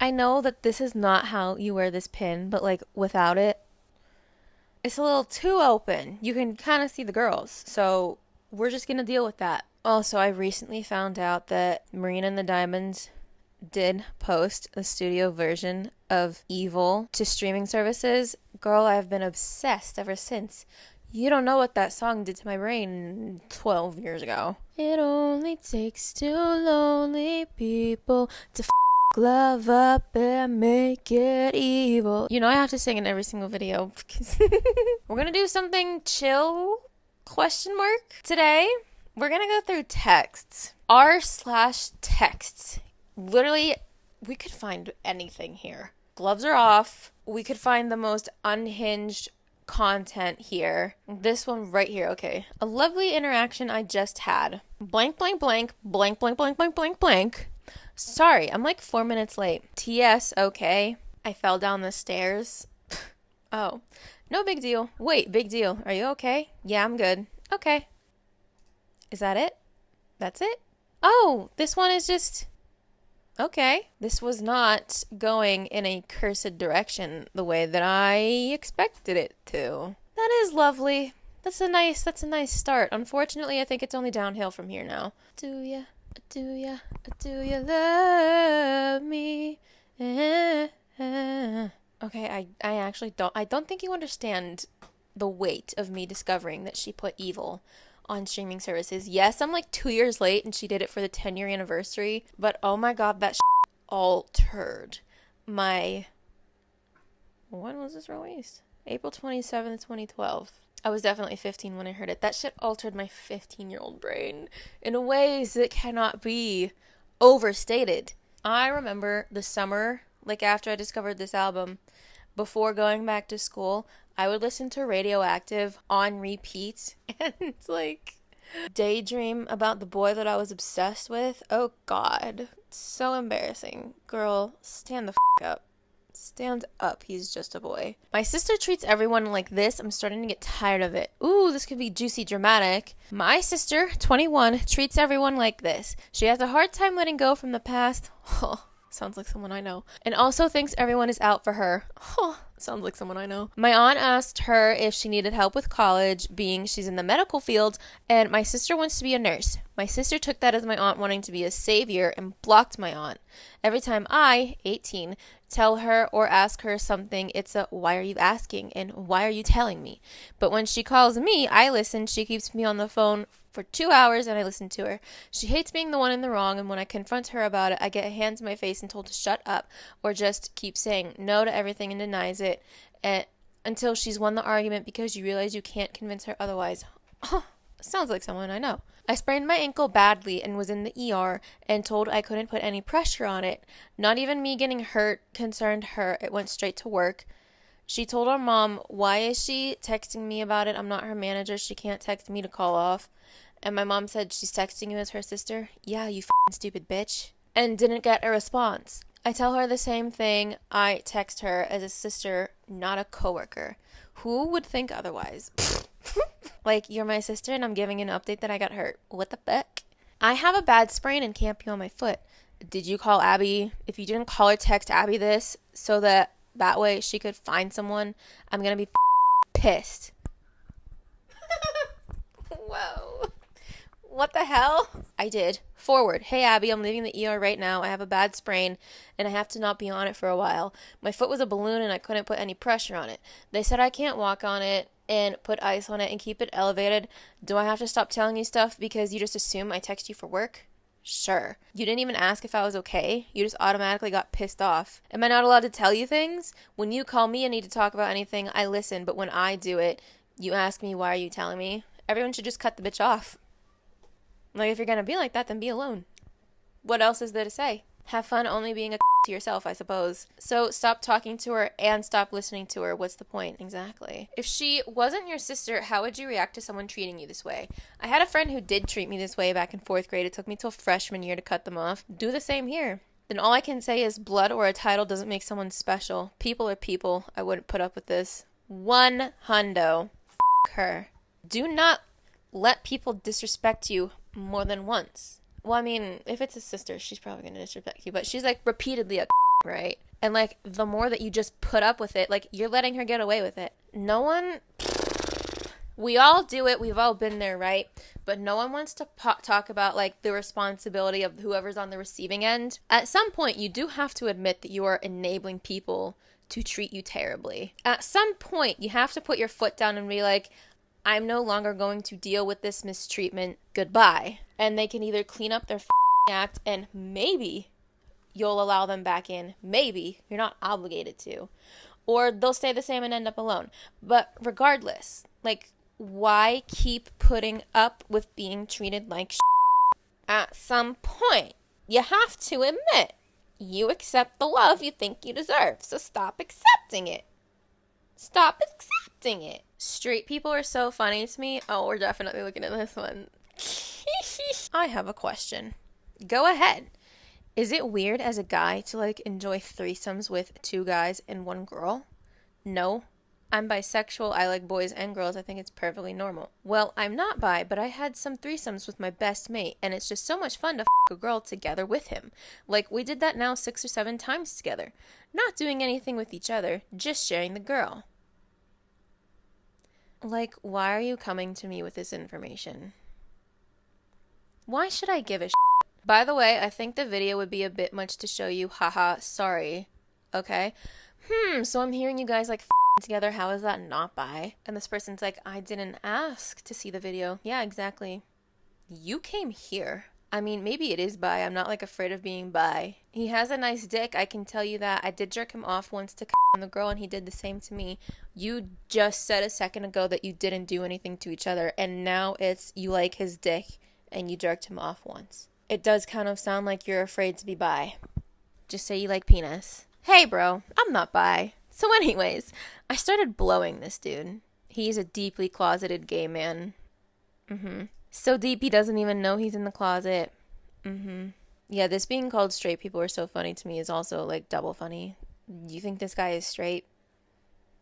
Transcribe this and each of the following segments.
I know that this is not how you wear this pin, but like without it, it's a little too open. You can kind of see the girls. So we're just going to deal with that. Also, I recently found out that Marina and the Diamonds did post a studio version of Evil to streaming services. Girl, I've been obsessed ever since. You don't know what that song did to my brain 12 years ago. It only takes two lonely people to love up and make it evil. You know I have to sing in every single video. We're gonna do something chill, question mark. Today, we're gonna go through texts. r/texts. Literally, we could find anything here. Gloves are off. We could find the most unhinged content here. This one right here, okay. A lovely interaction I just had. Blank, blank, blank, blank, blank, blank, blank, blank, blank. Sorry, I'm like 4 minutes late. TS, okay. I fell down the stairs. Oh, no big deal. Wait, big deal. Are you okay? Yeah, I'm good. Okay. Is that it? That's it? Oh, this one is just... Okay. This was not going in a cursed direction the way that I expected it to. That is lovely. That's a nice start. Unfortunately, I think it's only downhill from here now. Do ya love me? Okay, I actually don't think you understand the weight of me discovering that she put Evil on streaming services. Yes, I'm like 2 years late and she did it for the 10-year anniversary, but oh my god, that altered my... When was this released? April 27th, 2012. I was definitely 15 when I heard it. That shit altered my 15-year-old brain in ways that cannot be overstated. I remember the summer, like after I discovered this album, before going back to school, I would listen to Radioactive on repeat and like daydream about the boy that I was obsessed with. Oh god, so embarrassing. Girl, stand the up. Stand up, he's just a boy. My sister treats everyone like this. I'm starting to get tired of it. Ooh, this could be juicy dramatic. My sister, 21, treats everyone like this. She has a hard time letting go from the past. Oh, sounds like someone I know. And also thinks everyone is out for her. Oh, sounds like someone I know. My aunt asked her if she needed help with college, being she's in the medical field, and my sister wants to be a nurse. My sister took that as my aunt wanting to be a savior and blocked my aunt. Every time I, 18, tell her or ask her something, it's a why are you asking and why are you telling me? But when she calls me, I listen. She keeps me on the phone for 2 hours and I listen to her. She hates being the one in the wrong, and when I confront her about it, I get a hand to my face and told to shut up or just keep saying no to everything and denies it until she's won the argument because you realize you can't convince her otherwise. Sounds like someone I know. I sprained my ankle badly and was in the ER and told I couldn't put any pressure on it. Not even me getting hurt concerned her. It went straight to work. She told our mom, why is she texting me about it? I'm not her manager. She can't text me to call off. And my mom said, she's texting you as her sister? Yeah, you f***ing stupid bitch. And didn't get a response. I tell her the same thing. I text her as a sister, not a coworker. Who would think otherwise? Like, you're my sister and I'm giving an update that I got hurt. What the fuck? I have a bad sprain and can't be on my foot. Did you call Abby? If you didn't call or text Abby this so that way she could find someone, I'm gonna be pissed. Whoa. What the hell? I did. Forward. Hey, Abby, I'm leaving the ER right now. I have a bad sprain, and I have to not be on it for a while. My foot was a balloon, and I couldn't put any pressure on it. They said I can't walk on it and put ice on it and keep it elevated. Do I have to stop telling you stuff because you just assume I text you for work? Sure. You didn't even ask if I was okay. You just automatically got pissed off. Am I not allowed to tell you things? When you call me and need to talk about anything, I listen, but when I do it, you ask me, why are you telling me? Everyone should just cut the bitch off. Like, if you're gonna be like that, then be alone. What else is there to say? Have fun only being a to yourself, I suppose. So stop talking to her and stop listening to her. What's the point? Exactly. If she wasn't your sister, how would you react to someone treating you this way? I had a friend who did treat me this way back in 4th grade. It took me till freshman year to cut them off. Do the same here. Then all I can say is blood or a title doesn't make someone special. People are people. I wouldn't put up with this. 1 hundo. F*** her. Do not let people disrespect you more than once. Well, I mean, if it's a sister, she's probably going to disrespect you, but she's like repeatedly a right? And like the more that you just put up with it, like you're letting her get away with it. No one, we all do it. We've all been there, right? But no one wants to talk about like the responsibility of whoever's on the receiving end. At some point, you do have to admit that you are enabling people to treat you terribly. At some point, you have to put your foot down and be like, I'm no longer going to deal with this mistreatment. Goodbye. And they can either clean up their act and maybe you'll allow them back in. Maybe. You're not obligated to. Or they'll stay the same and end up alone. But regardless, like, why keep putting up with being treated like At some point, you have to admit you accept the love you think you deserve. So stop accepting it. Stop accepting it. Straight people are so funny to me. Oh, we're definitely looking at this one. I have a question. Go ahead. Is it weird as a guy to like enjoy threesomes with 2 guys and 1 girl? No. I'm bisexual. I like boys and girls. I think it's perfectly normal. Well, I'm not bi, but I had some threesomes with my best mate, and it's just so much fun to a girl together with him. Like, we did that now 6 or 7 times together. Not doing anything with each other, just sharing the girl. Like, why are you coming to me with this information? Why should I give a By the way, I think the video would be a bit much to show you. Haha, sorry. Okay? So I'm hearing you guys like together. How is that not bi? And this person's like, I didn't ask to see the video. Yeah, exactly. You came here. I mean, maybe it is bi. I'm not like afraid of being bi. He has a nice dick. I can tell you that. I did jerk him off once to on the girl and he did the same to me. You just said a second ago that you didn't do anything to each other. And now it's you like his dick and you jerked him off once. It does kind of sound like you're afraid to be bi. Just say you like penis. Hey bro, I'm not bi. So anyways, I started blowing this dude. He's a deeply closeted gay man. So deep he doesn't even know he's in the closet. Yeah, this being called straight people are so funny to me is also like double funny. You think this guy is straight?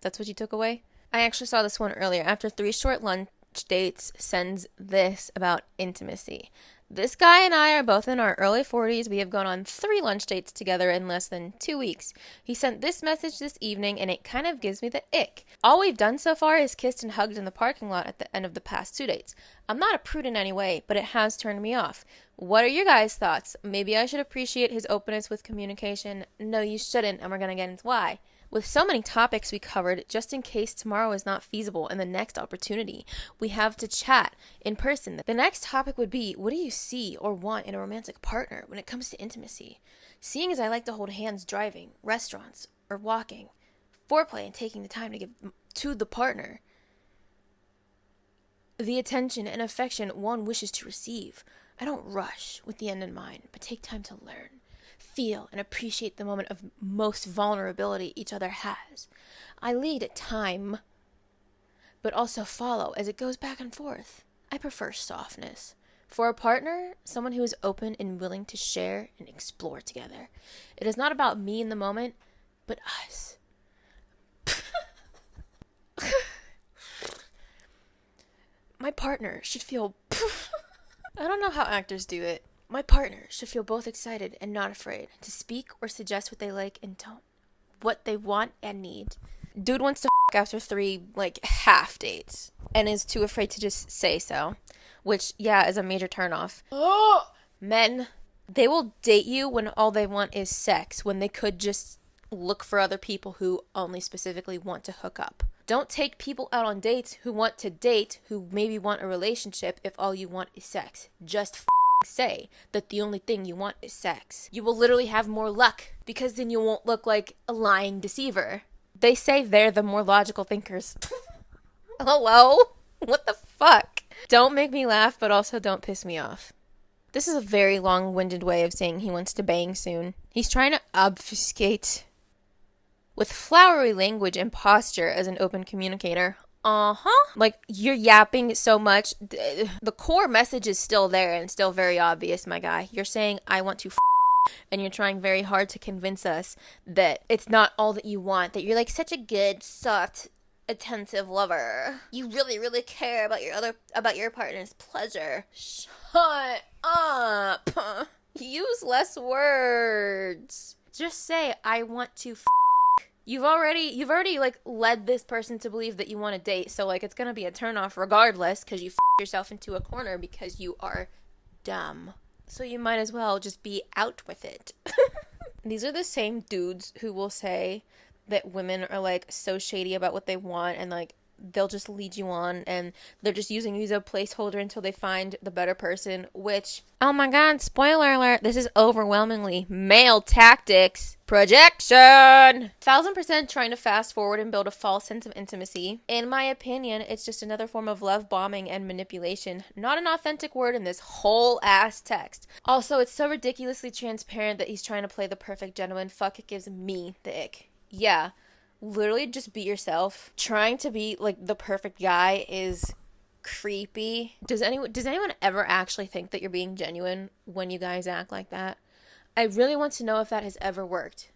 That's what you took away? I actually saw this one earlier. After 3 short lunch dates, sends this about intimacy. This guy and I are both in our early 40s. We have gone on 3 lunch dates together in less than 2 weeks. He sent this message this evening and it kind of gives me the ick. All we've done so far is kissed and hugged in the parking lot at the end of the past 2 dates. I'm not a prude in any way, but it has turned me off. What are your guys' thoughts? Maybe I should appreciate his openness with communication. No, you shouldn't, and we're going to get into why. With so many topics we covered, just in case tomorrow is not feasible and the next opportunity, we have to chat in person. The next topic would be, what do you see or want in a romantic partner when it comes to intimacy? Seeing as I like to hold hands driving, restaurants, or walking, foreplay and taking the time to give to the partner the attention and affection one wishes to receive. I don't rush with the end in mind, but take time to learn, feel, and appreciate the moment of most vulnerability each other has. I lead at time, but also follow as it goes back and forth. I prefer softness. For a partner, someone who is open and willing to share and explore together. It is not about me in the moment, but us. My partner should feel... I don't know how actors do it. My partner should feel both excited and not afraid to speak or suggest what they like and don't. What they want and need. Dude wants to after 3, half dates. And is too afraid to just say so. Which, yeah, is a major turnoff. Oh! Men, they will date you when all they want is sex. When they could just look for other people who only specifically want to hook up. Don't take people out on dates who want to date, who maybe want a relationship if all you want is sex. Just say that the only thing you want is sex. You will literally have more luck because then you won't look like a lying deceiver. They say they're the more logical thinkers. Hello? What the fuck? Don't make me laugh, but also don't piss me off. This is a very long-winded way of saying he wants to bang soon. He's trying to obfuscate with flowery language and posture as an open communicator. You're yapping so much. The core message is still there and still very obvious, my guy. You're saying, I want to and you're trying very hard to convince us that it's not all that you want, that you're such a good, soft, attentive lover. You really, really care about your partner's pleasure. Shut up. Use less words. Just say, I want to You've already like led this person to believe that you want to date, so like it's gonna be a turnoff regardless because you yourself into a corner because you are dumb. So you might as well just be out with it. These are the same dudes who will say that women are like so shady about what they want and like they'll just lead you on and they're just using you as a placeholder until they find the better person, which, oh my god, spoiler alert, this is overwhelmingly male tactics. Projection! 1000% trying to fast forward and build a false sense of intimacy. In my opinion, it's just another form of love bombing and manipulation. Not an authentic word in this whole ass text. Also, it's so ridiculously transparent that he's trying to play the perfect gentleman. Fuck, it gives me the ick. Yeah. Literally just be yourself. Trying to be like the perfect guy is creepy. Does anyone ever actually think that you're being genuine when you guys act like that? I really want to know if that has ever worked.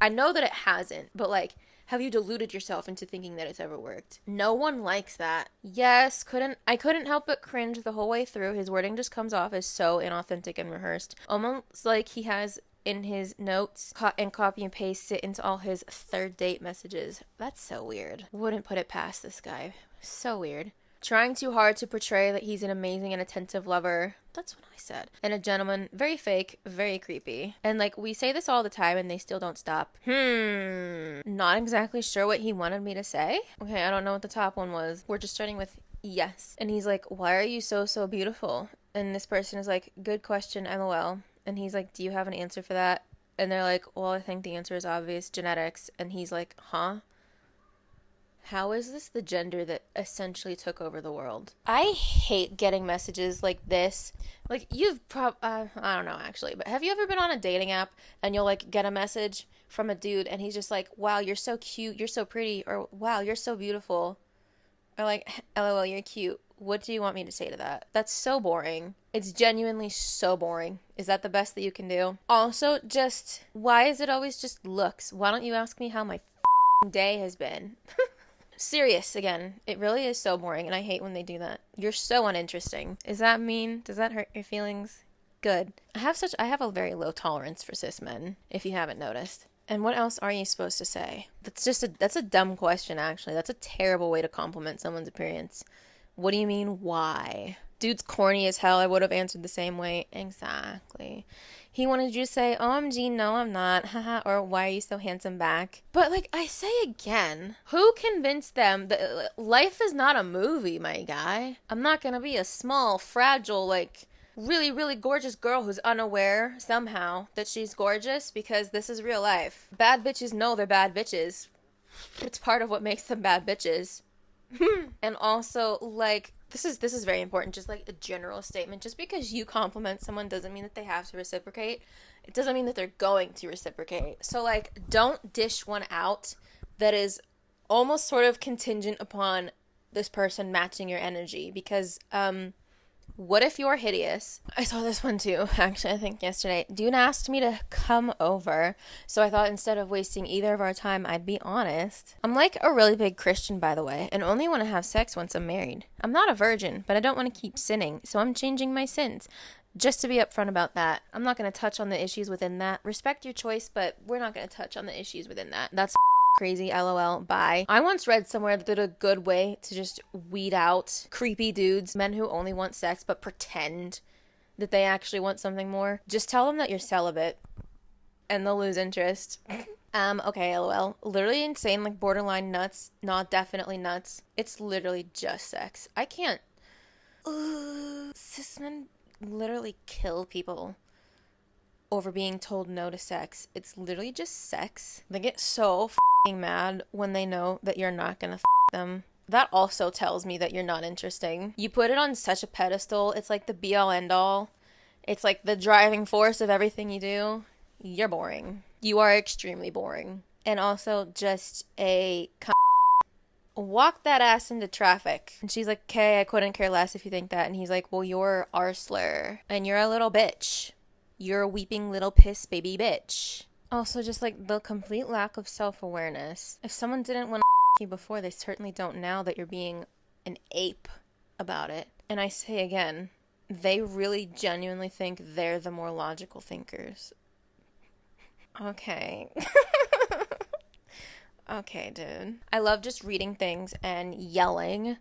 I know that it hasn't, but like, have you deluded yourself into thinking that it's ever worked? No one likes that. Yes, I couldn't help but cringe the whole way through. His wording just comes off as so inauthentic and rehearsed. Almost like he has in his notes and copy and paste it into all his third date messages. That's so weird. Wouldn't put it past this guy. So weird. Trying too hard to portray that he's an amazing and attentive lover. That's what I said. And a gentleman. Very fake. Very creepy. And like, we say this all the time and they still don't stop. Not exactly sure what he wanted me to say. Okay, I don't know what the top one was. We're just starting with yes. And he's like, why are you so beautiful? And this person is like, good question, LOL. And he's like, do you have an answer for that? And they're like, well, I think the answer is obvious, genetics. And he's like, huh? How is this the gender that essentially took over the world? I hate getting messages like this. Like, I don't know actually, but have you ever been on a dating app and you'll like get a message from a dude and he's just like, wow, you're so cute, you're so pretty, or wow, you're so beautiful. Or like, LOL, you're cute. What do you want me to say to that? That's so boring. It's genuinely so boring. Is that the best that you can do? Also, just, why is it always just looks? Why don't you ask me how my day has been? Serious, again. It really is so boring, and I hate when they do that. You're so uninteresting. Is that mean? Does that hurt your feelings? Good. I have a very low tolerance for cis men, if you haven't noticed. And what else are you supposed to say? That's a dumb question, actually. That's a terrible way to compliment someone's appearance. What do you mean, why? Dude's corny as hell. I would have answered the same way. Exactly. He wanted you to say, OMG, no, I'm not. Haha. Or why are you so handsome back? But like I say again, who convinced them that life is not a movie, my guy? I'm not gonna be a small, fragile, like really, really gorgeous girl who's unaware somehow that she's gorgeous because this is real life. Bad bitches know they're bad bitches. It's part of what makes them bad bitches. And also, like, this is very important, just like a general statement. Just because you compliment someone doesn't mean that they have to reciprocate. It doesn't mean that they're going to reciprocate. So, like, don't dish one out that is almost sort of contingent upon this person matching your energy. Because, what if you're hideous? I saw this one too, actually, I think yesterday. Dude asked me to come over, so I thought instead of wasting either of our time, I'd be honest. I'm like a really big Christian, by the way, and only want to have sex once I'm married. I'm not a virgin, but I don't want to keep sinning, so I'm changing my sins. Just to be upfront about that. I'm not going to touch on the issues within that. Respect your choice, but we're not going to touch on the issues within that. That's crazy, LOL, bye. I once read somewhere that a good way to just weed out creepy dudes, men who only want sex but pretend that they actually want something more. Just tell them that you're celibate and they'll lose interest. Okay, LOL. Literally insane, like borderline nuts, not definitely nuts. It's literally just sex. I can't. Cis men literally kill people over being told no to sex. It's literally just sex. They get so mad when they know that you're not gonna them. That also tells me that you're not interesting. You put it on such a pedestal. It's like the be-all end-all. It's like the driving force of everything you do. You're boring. You are extremely boring. And also just a walk that ass into traffic. And she's like, okay, I couldn't care less if you think that. And he's like, well, you're Arsler. And you're a little bitch. You're a weeping little piss baby bitch. Also, just like the complete lack of self-awareness. If someone didn't want to you before, they certainly don't now that you're being an ape about it. And I say again, they really genuinely think they're the more logical thinkers. Okay. Okay, dude. I love just reading things and yelling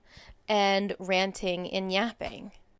and ranting and yapping.